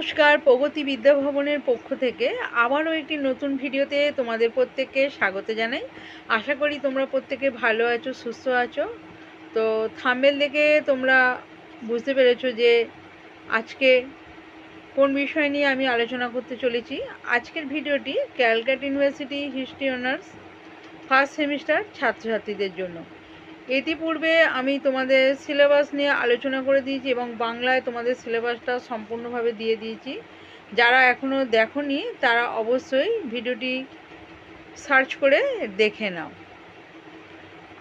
নমস্কার, প্রগতি বিদ্যা ভবনের পক্ষ থেকে আবারও একটি নতুন ভিডিওতে তোমাদের প্রত্যেককে স্বাগত জানাই। আশা করি তোমরা প্রত্যেকে ভালো আছো, সুস্থ আছো। তো থাম্বনেল দেখে তোমরা বুঝতে পেরেছো যে আজকে কোন বিষয় নিয়ে আমি আলোচনা করতে চলেছি। আজকের ভিডিওটি Calcutta university history honours first semester ছাত্রছাত্রীদের জন্য। ইতিপূর্বে আমি তোমাদের সিলেবাস নিয়ে আলোচনা করে দিয়েছি এবং বাংলায় তোমাদের সিলেবাসটা সম্পূর্ণভাবে দিয়ে দিয়েছি। যারা এখনও দেখোনি তারা অবশ্যই ভিডিওটি সার্চ করে দেখে নাও।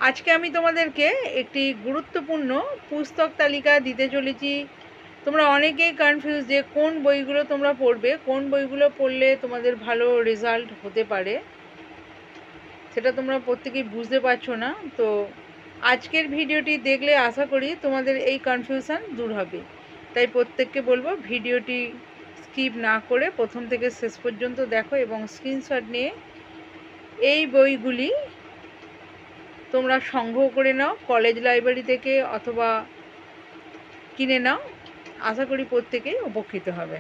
আজকে আমি তোমাদেরকে একটি গুরুত্বপূর্ণ পুস্তক তালিকা দিতে চলেছি। তোমরা অনেকেই কনফিউজ যে কোন বইগুলো তোমরা পড়বে, কোন বইগুলো পড়লে তোমাদের ভালো রেজাল্ট হতে পারে, সেটা তোমরা প্রত্যেকেই বুঝতে পারছো না। তো আজকের ভিডিওটি দেখলে আশা করি তোমাদের এই কনফিউশন দূর হবে। তাই প্রত্যেককে বলবো ভিডিওটি স্কিপ না করে প্রথম থেকে শেষ পর্যন্ত দেখো এবং স্ক্রিনশট নিয়ে এই বইগুলি তোমরা সংগ্রহ করে নাও কলেজ লাইব্রেরি থেকে অথবা কিনে নাও। আশা করি প্রত্যেকেই উপকৃত হবে।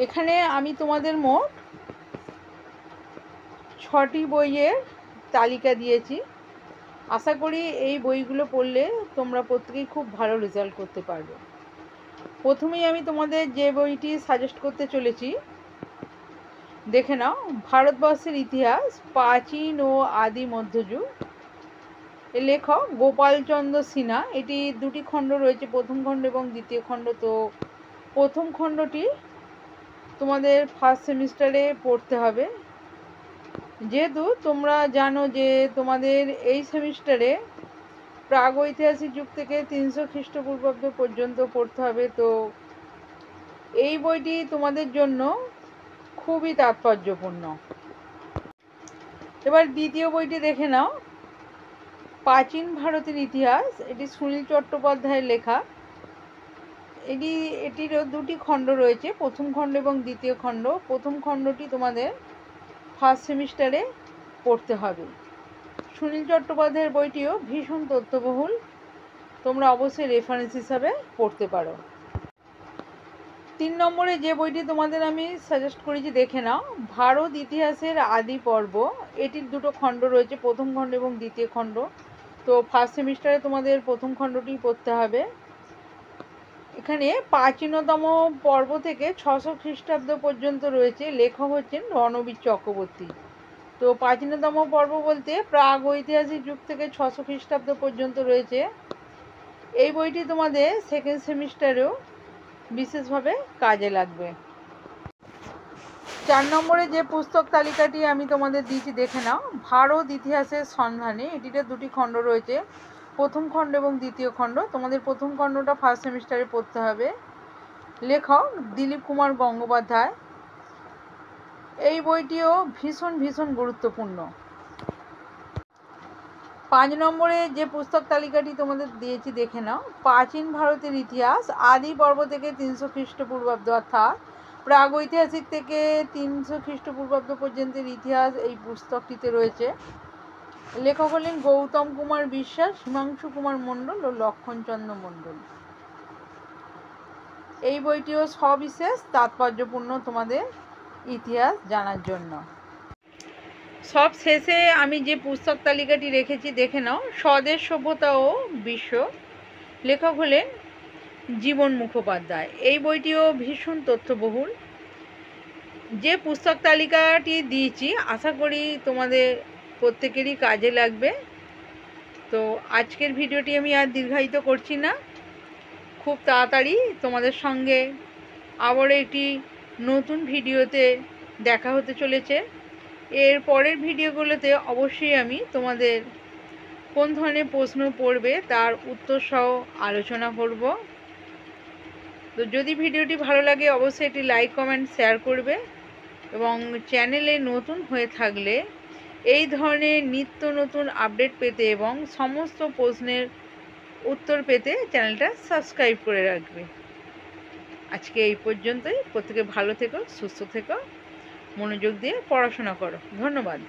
এখানে আমি তোমাদের মোট 6টি বইয়ের তালিকা দিয়েছি। আশা করি এই বইগুলো পড়লে তোমরা প্রত্যেকেই খুব ভালো রেজাল্ট করতে পারবে। প্রথমেই আমি তোমাদের যে বইটি সাজেস্ট করতে চলেছি দেখে নাও। ভারতবর্ষের ইতিহাস প্রাচীন ও আদি মধ্যযুগ। এর লেখক গোপালচন্দ্র সিনহা। এটি দুটি খণ্ড রয়েছে, প্রথম খণ্ড এবং দ্বিতীয় খণ্ড। তো প্রথম খণ্ডটি তোমাদের ফার্স্ট সেমিস্টারে পড়তে হবে, যেহেতু তোমরা জানো যে তোমাদের এই সেমিস্টারে প্রাগৈতিহাসিক যুগ থেকে 300 খ্রিস্টপূর্বাব্দ পর্যন্ত পড়তে হবে। তো এই বইটি তোমাদের জন্য খুবই তাৎপর্যপূর্ণ। এবার দ্বিতীয় বইটি দেখে নাও, প্রাচীন ভারতের ইতিহাস। এটি সুনীল চট্টোপাধ্যায়ের লেখা। এটিরও দুটি খণ্ড রয়েছে, প্রথম খণ্ড এবং দ্বিতীয় খণ্ড। প্রথম খণ্ডটি তোমাদের ফার্স্ট সেমিস্টারে পড়তে হবে। সুনীল চট্টোপাধ্যায়ের বইটিও ভীষণ তথ্যবহুল, তোমরা অবশ্যই রেফারেন্স হিসাবে পড়তে পারো। 3 নম্বরে যে বইটি তোমাদের আমি সাজেস্ট করেছি দেখে নাও, ভারত ইতিহাসের আদি পর্ব। এটির দুটো খণ্ড রয়েছে, প্রথম খণ্ড এবং দ্বিতীয় খণ্ড। তো ফার্স্ট সেমিস্টারে তোমাদের প্রথম খণ্ডটি পড়তে হবে। এখানে প্রাচীনতম পর্ব থেকে 600 খ্রিস্টাব্দ পর্যন্ত রয়েছে। লেখক হচ্ছেন রণবীর চক্রবর্তী। তো প্রাচীনতম পর্ব বলতে প্রাগৈতিহাসিক যুগ থেকে 600 খ্রিস্টাব্দ পর্যন্ত রয়েছে। এই বইটি তোমাদের সেকেন্ড সেমিস্টারেও বিশেষভাবে কাজে লাগবে। 4 নম্বরে যে পুস্তক তালিকাটি আমি তোমাদের দিয়েছি দেখে নাও, ভারত ইতিহাসের সন্ধানে। এটিতে দুটি খণ্ড রয়েছে, প্রথম খণ্ড এবং দ্বিতীয় খণ্ড। তোমাদের প্রথম খণ্ডটা ফার্স্ট সেমিস্টারে পড়তে হবে। লেখক দিলীপ কুমার গঙ্গোপাধ্যায়। এই বইটিও ভীষণ গুরুত্বপূর্ণ। 5 নম্বরে যে পুস্তক তালিকাটি তোমাদের দিয়েছি দেখে নাও, প্রাচীন ভারতের ইতিহাস আদি পর্ব থেকে 300 খ্রিস্টপূর্বাব্দ, অর্থাৎ প্রাগৈতিহাসিক থেকে 300 খ্রিস্টপূর্বাব্দ পর্যন্তের ইতিহাস এই পুস্তকটিতে রয়েছে। লেখক হলেন গৌতম কুমার বিশ্বাস, হিমাংশু কুমার মণ্ডল ও লক্ষণচন্দ্র মণ্ডল। এই বইটিও সবিশেষ তাৎপর্যপূর্ণ তোমাদের ইতিহাস জানার জন্য। সব শেষে আমি যে পুস্তক তালিকাটি রেখেছি দেখে নাও, স্বদেশ সভ্যতা ও বিশ্ব। লেখক হলেন জীবন মুখোপাধ্যায়। এই বইটিও ভীষণ তথ্যবহুল। যে পুস্তক তালিকাটি দিয়েছি আশা করি তোমাদের প্রত্যেকেরই কাজে লাগবে। তো আজকের ভিডিওটি আমি আর দীর্ঘায়িত করছি না, খুব তাড়াতাড়ি তোমাদের সঙ্গে আবারও একটি নতুন ভিডিওতে দেখা হতে চলেছে। এর পরের ভিডিওগুলোতে অবশ্যই আমি তোমাদের কোন ধরনের প্রশ্ন পড়বে তার উত্তর সহ আলোচনা করব। তো যদি ভিডিওটি ভালো লাগে অবশ্যই একটি লাইক, কমেন্ট, শেয়ার করবে এবং চ্যানেলে নতুন হয়ে থাকলে এই ধরনের নিত্য নতুন আপডেট পেতে এবং সমস্ত প্রশ্নের উত্তর পেতে চ্যানেলটা সাবস্ক্রাইব করে রাখবে। আজকে এই পর্যন্তই। প্রত্যেকে ভালো থেকো, সুস্থ থেকো, মনোযোগ দিয়ে পড়াশোনা করো। ধন্যবাদ।